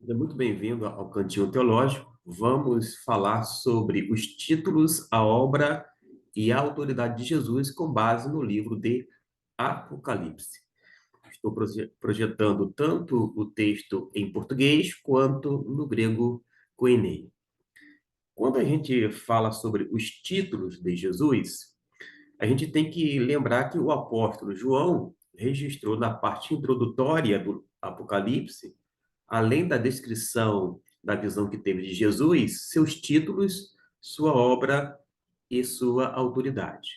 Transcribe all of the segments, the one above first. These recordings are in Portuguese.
Seja muito bem-vindo ao Cantinho Teológico. Vamos falar sobre os títulos, a obra e a autoridade de Jesus com base no livro de Apocalipse. Estou projetando tanto o texto em português quanto no grego koiné. Quando a gente fala sobre os títulos de Jesus, a gente tem que lembrar que o apóstolo João registrou na parte introdutória do Apocalipse, além da descrição da visão que teve de Jesus, seus títulos, sua obra e sua autoridade.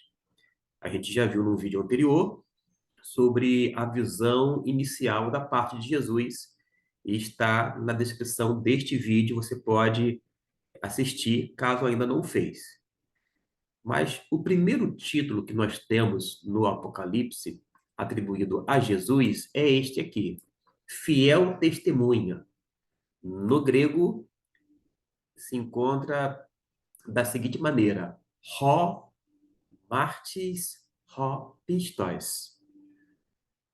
A gente já viu num vídeo anterior sobre a visão inicial da parte de Jesus e está na descrição deste vídeo, você pode assistir caso ainda não fez. Mas o primeiro título que nós temos no Apocalipse, atribuído a Jesus, é este aqui: fiel testemunha. No grego, se encontra da seguinte maneira: Ho martis, ho pistos.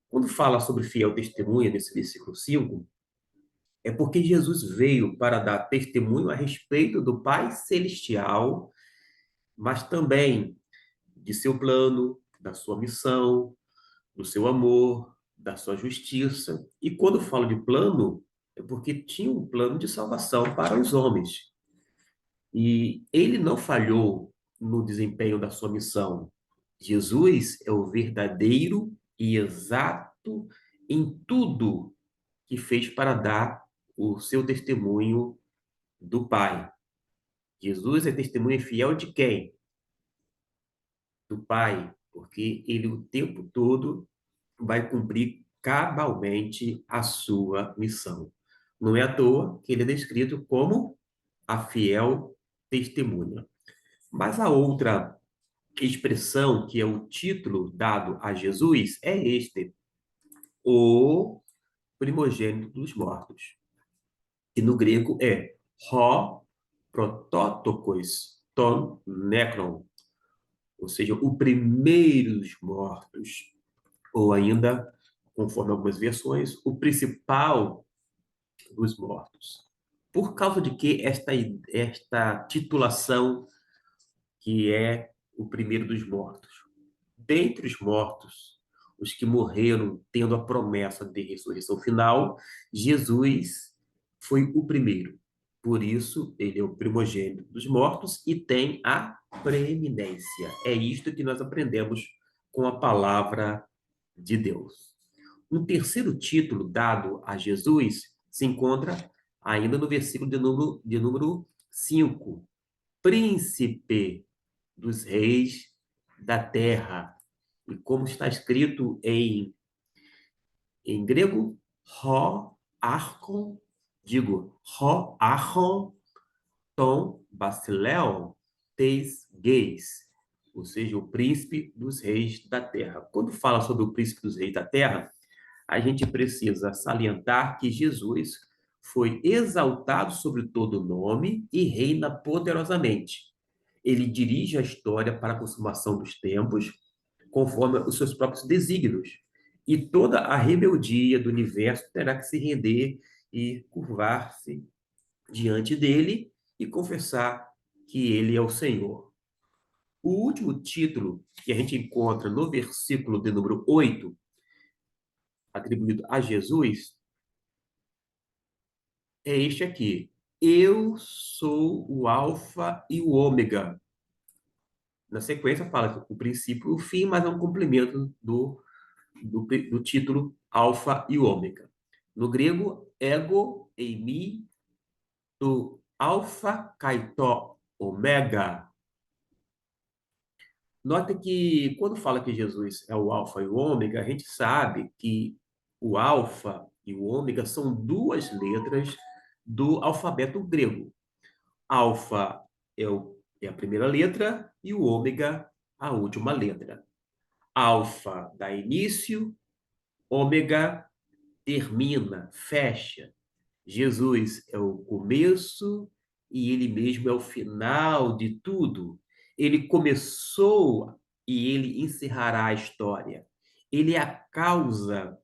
Quando fala sobre fiel testemunha, nesse versículo 5, é porque Jesus veio para dar testemunho a respeito do Pai Celestial, mas também de seu plano, da sua missão, do seu amor, da sua justiça. E quando falo de plano, é porque tinha um plano de salvação para os homens. E ele não falhou no desempenho da sua missão. Jesus é o verdadeiro e exato em tudo que fez para dar o seu testemunho do Pai. Jesus é testemunha fiel de quem? Do Pai, porque ele o tempo todo vai cumprir cabalmente a sua missão. Não é à toa que ele é descrito como a fiel testemunha. Mas a outra expressão, que é o título dado a Jesus, é este: o primogênito dos mortos. E no grego é ho prototokos ton necron, ou seja, o primeiro dos mortos, ou ainda, conforme algumas versões, o principal dos mortos. Por causa de que esta titulação, que é o primeiro dos mortos? Dentre os mortos, os que morreram tendo a promessa de ressurreição final, Jesus foi o primeiro. Por isso, ele é o primogênito dos mortos e tem a preeminência. É isto que nós aprendemos com a palavra de Deus. Um terceiro título dado a Jesus se encontra ainda no versículo de número 5: Príncipe dos reis da terra. E como está escrito em grego, ho archon, digo, ho archon ton basileon teis geis, ou seja, o príncipe dos reis da terra. Quando fala sobre o príncipe dos reis da terra, a gente precisa salientar que Jesus foi exaltado sobre todo nome e reina poderosamente. Ele dirige a história para a consumação dos tempos, conforme os seus próprios desígnios. E toda a rebeldia do universo terá que se render e curvar-se diante dele e confessar que ele é o Senhor. O último título que a gente encontra no versículo de número 8, atribuído a Jesus, é este aqui: Eu sou o Alfa e o Ômega. Na sequência, fala que o princípio e o fim, mas é um complemento do título Alfa e Ômega. No grego, ego, eimi, do Alfa, kaito, Omega. Nota que quando fala que Jesus é o Alfa e o Ômega, a gente sabe que o Alfa e o Ômega são duas letras do alfabeto grego. Alfa é a primeira letra e o ômega a última letra. Alfa dá início, ômega termina, fecha. Jesus é o começo e ele mesmo é o final de tudo. Ele começou e ele encerrará a história. Ele é a causa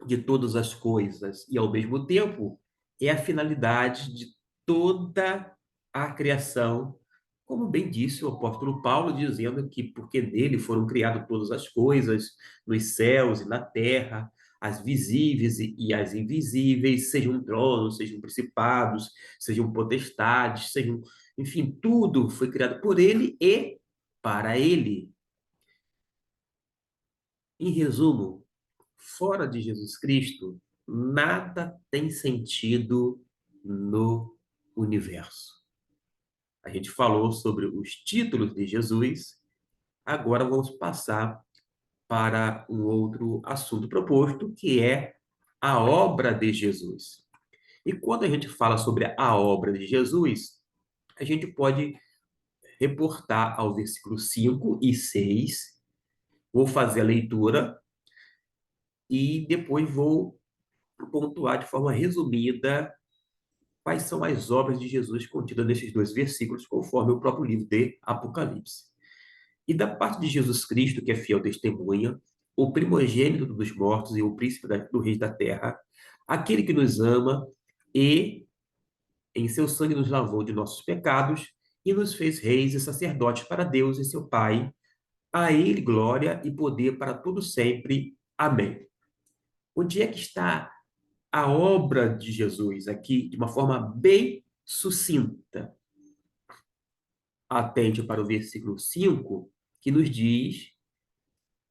de todas as coisas e, ao mesmo tempo, é a finalidade de toda a criação, como bem disse o apóstolo Paulo, dizendo que porque nele foram criadas todas as coisas, nos céus e na terra, as visíveis e as invisíveis, sejam tronos, sejam principados, sejam potestades, sejam, enfim, tudo foi criado por ele e para ele. Em resumo, fora de Jesus Cristo, nada tem sentido no universo. A gente falou sobre os títulos de Jesus, agora vamos passar para um outro assunto proposto, que é a obra de Jesus. E quando a gente fala sobre a obra de Jesus, a gente pode reportar ao versículo 5 e 6. Vou fazer a leitura e depois vou pontuar de forma resumida quais são as obras de Jesus contidas nesses dois versículos, conforme o próprio livro de Apocalipse. E da parte de Jesus Cristo, que é fiel testemunha, o primogênito dos mortos e o príncipe do rei da terra, aquele que nos ama e em seu sangue nos lavou de nossos pecados e nos fez reis e sacerdotes para Deus e seu Pai. A ele glória e poder para todo sempre. Amém. Onde é que está a obra de Jesus aqui de uma forma bem sucinta? Atente para o versículo 5, que nos diz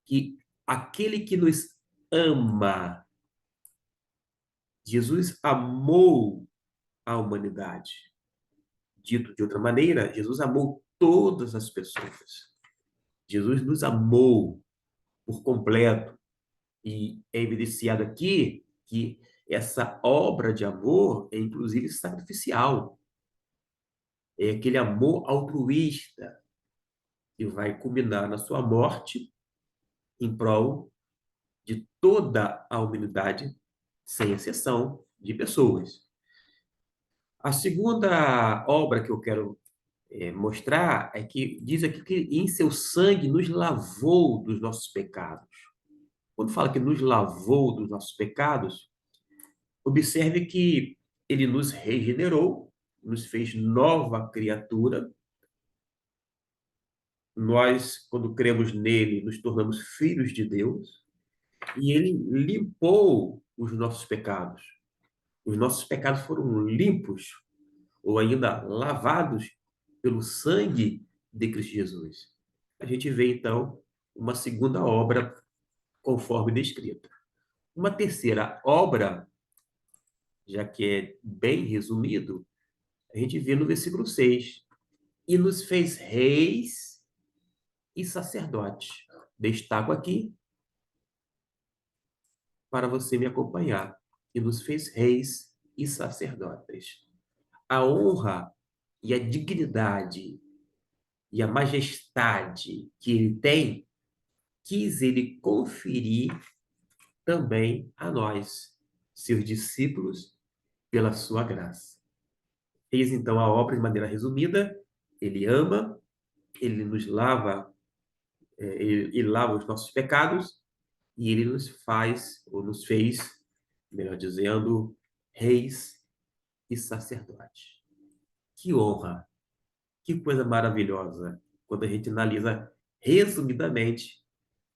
que aquele que nos ama, Jesus amou a humanidade. Dito de outra maneira, Jesus amou todas as pessoas. Jesus nos amou por completo. E é evidenciado aqui que essa obra de amor é inclusive sacrificial. É aquele amor altruísta que vai culminar na sua morte em prol de toda a humanidade, sem exceção de pessoas. A segunda obra que eu quero mostrar é que diz aqui que em seu sangue nos lavou dos nossos pecados. Quando fala que nos lavou dos nossos pecados, observe que ele nos regenerou, nos fez nova criatura. Nós, quando cremos nele, nos tornamos filhos de Deus e ele limpou os nossos pecados. Os nossos pecados foram limpos ou ainda lavados pelo sangue de Cristo Jesus. A gente vê então uma segunda obra conforme descrita. Uma terceira obra, já que é bem resumido, a gente vê no versículo 6. E nos fez reis e sacerdotes. Destaco aqui para você me acompanhar. E nos fez reis e sacerdotes. A honra e a dignidade e a majestade que ele tem, quis ele conferir também a nós, seus discípulos, pela sua graça. Eis então a obra de maneira resumida. Ele ama, ele nos lava, ele lava os nossos pecados e ele nos faz, ou nos fez, melhor dizendo, reis e sacerdotes. Que honra, que coisa maravilhosa quando a gente analisa resumidamente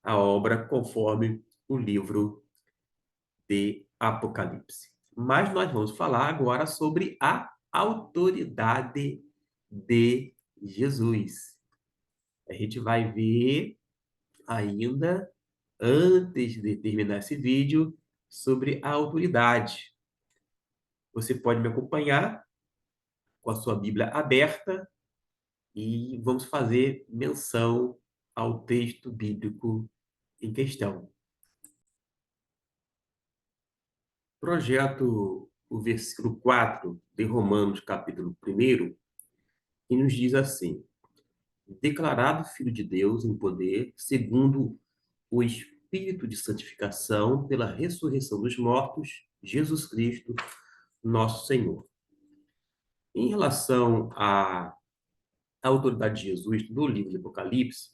a obra conforme o livro de Apocalipse. Mas nós vamos falar agora sobre a autoridade de Jesus. A gente vai ver ainda, antes de terminar esse vídeo, sobre a autoridade. Você pode me acompanhar com a sua Bíblia aberta e vamos fazer menção ao texto bíblico em questão. Projeto o versículo 4 de Romanos, capítulo 1, que nos diz assim: declarado Filho de Deus em poder, segundo o Espírito de santificação, pela ressurreição dos mortos, Jesus Cristo, nosso Senhor. Em relação à autoridade de Jesus no livro de Apocalipse,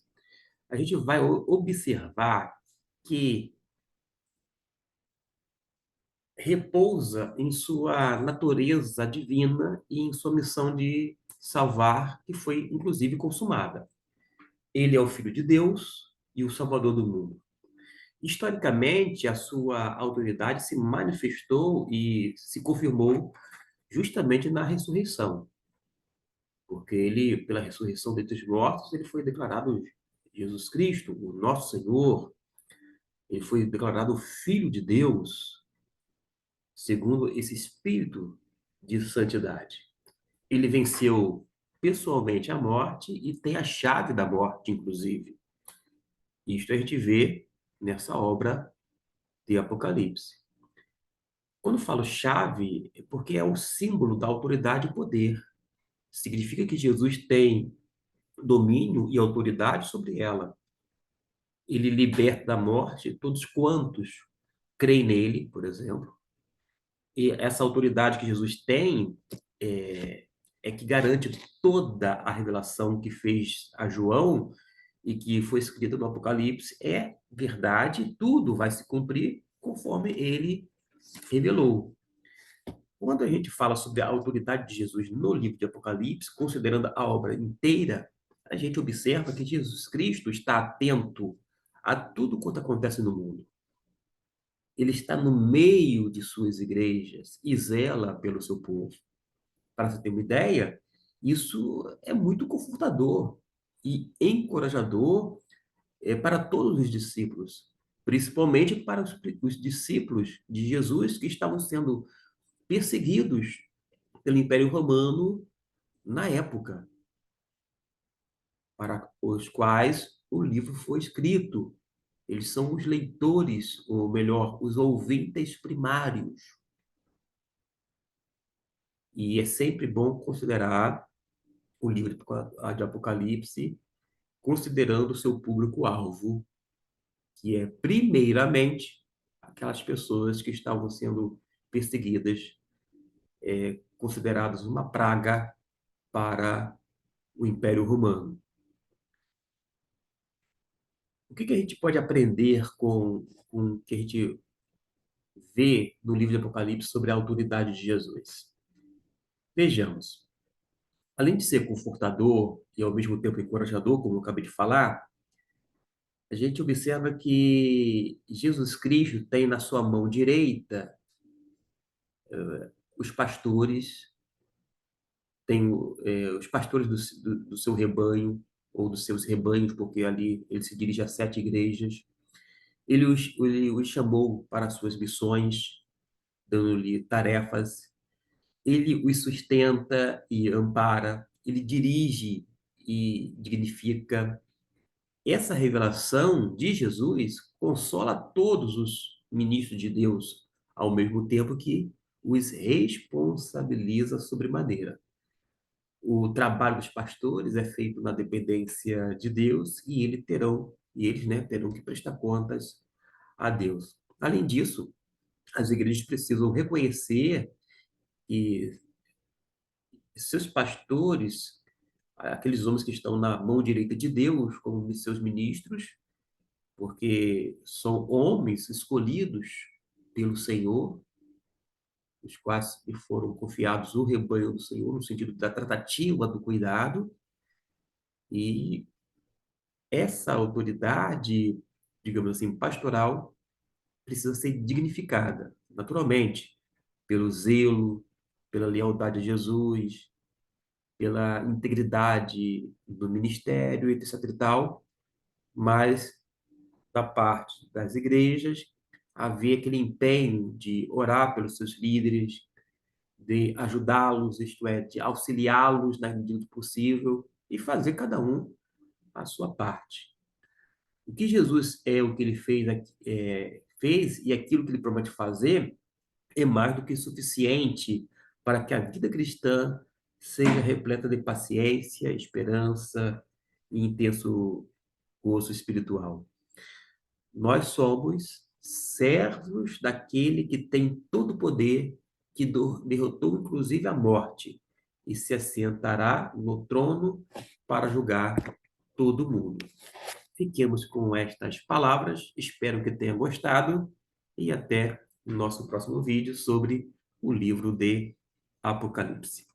a gente vai observar que repousa em sua natureza divina e em sua missão de salvar, que foi inclusive consumada. Ele é o Filho de Deus e o Salvador do mundo. Historicamente, a sua autoridade se manifestou e se confirmou justamente na ressurreição, porque ele, pela ressurreição dentre os mortos, ele foi declarado Jesus Cristo, o nosso Senhor, ele foi declarado Filho de Deus, segundo esse espírito de santidade. Ele venceu pessoalmente a morte e tem a chave da morte, inclusive. Isto a gente vê nessa obra de Apocalipse. Quando falo chave, é porque é o símbolo da autoridade e poder. Significa que Jesus tem domínio e autoridade sobre ela. Ele liberta da morte todos quantos creem nele, por exemplo. E essa autoridade que Jesus tem é que garante toda a revelação que fez a João e que foi escrita no Apocalipse é verdade, tudo vai se cumprir conforme ele revelou. Quando a gente fala sobre a autoridade de Jesus no livro de Apocalipse, considerando a obra inteira, a gente observa que Jesus Cristo está atento a tudo quanto acontece no mundo. Ele está no meio de suas igrejas e zela pelo seu povo. Para você ter uma ideia, isso é muito confortador e encorajador para todos os discípulos, principalmente para os discípulos de Jesus que estavam sendo perseguidos pelo Império Romano na época, para os quais o livro foi escrito. Eles são os leitores, ou melhor, os ouvintes primários. E é sempre bom considerar o livro de Apocalipse, considerando o seu público-alvo, que é, primeiramente, aquelas pessoas que estavam sendo perseguidas, consideradas uma praga para o Império Romano. O que a gente pode aprender com o que a gente vê no livro de Apocalipse sobre a autoridade de Jesus? Vejamos. Além de ser confortador e ao mesmo tempo encorajador, como eu acabei de falar, a gente observa que Jesus Cristo tem na sua mão direita os pastores, tem os pastores do seu rebanho, ou dos seus rebanhos, porque ali ele se dirige a 7 igrejas. Ele os chamou para as suas missões, dando-lhe tarefas. Ele os sustenta e ampara. Ele dirige e dignifica. Essa revelação de Jesus consola todos os ministros de Deus, ao mesmo tempo que os responsabiliza sobremaneira. O trabalho dos pastores é feito na dependência de Deus e eles, né, terão que prestar contas a Deus. Além disso, as igrejas precisam reconhecer que seus pastores, aqueles homens que estão na mão direita de Deus, como seus ministros, porque são homens escolhidos pelo Senhor, os quais lhe foram confiados o rebanho do Senhor, no sentido da tratativa, do cuidado, e essa autoridade, digamos assim, pastoral, precisa ser dignificada, naturalmente, pelo zelo, pela lealdade a Jesus, pela integridade do ministério, etc e tal, mas da parte das igrejas havia aquele empenho de orar pelos seus líderes, de ajudá-los, isto é, de auxiliá-los na medida do possível e fazer cada um a sua parte. O que Jesus é o que ele fez e aquilo que ele promete fazer é mais do que suficiente para que a vida cristã seja repleta de paciência, esperança e intenso gozo espiritual. Nós somos servos daquele que tem todo o poder, que derrotou inclusive a morte e se assentará no trono para julgar todo mundo. Fiquemos com estas palavras, espero que tenha gostado e até no nosso próximo vídeo sobre o livro de Apocalipse.